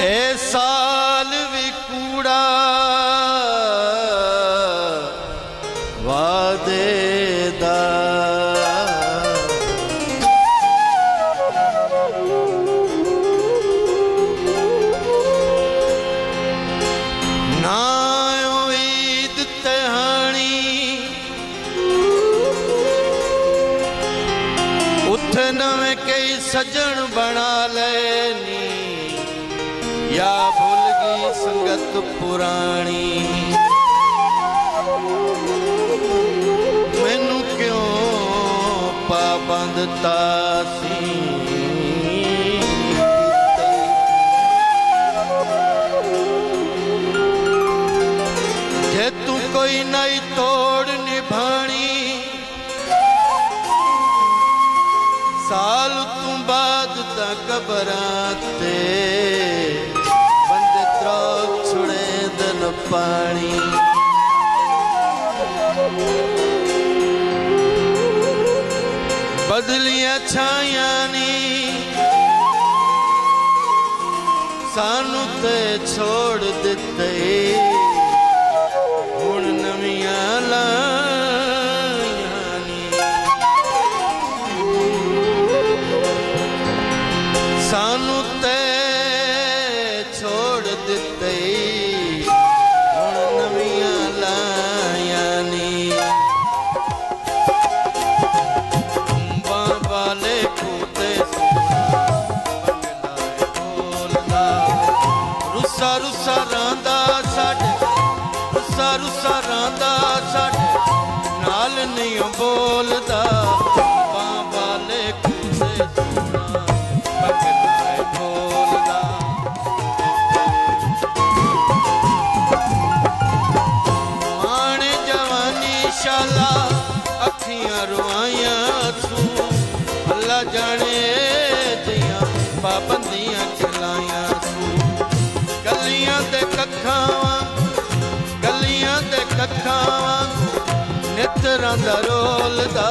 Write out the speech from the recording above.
ए साल भी कूड़ा वादे दा ना ईद तहानी उठ नवे कई सजन बना लेनी या भूल गई संगत पुरानी मैनू क्यों पाबंद तासी जे तू कोई नई तोड़ निभानी साल तू बाद तक बराते बंदे त्रक छुड़े दिन पानी बदलिया छाया नी सानू ते छोड़ दिते हुण नवियां लाइयां नी सानू ते छोड़ दिते हुण नवियां लाइयां नी रुसा रुसा रांदा साडे रुसा रुसा रांदा साडे नाल नहीं बोलदा बाले कुते सोना बगला बोलदा माने जवानी शाला अखियां रुआइयां सू अल्लाह जाने जियां पाबंदियां खिलाइयां गलियां दे कखां नित रंदा रोलदा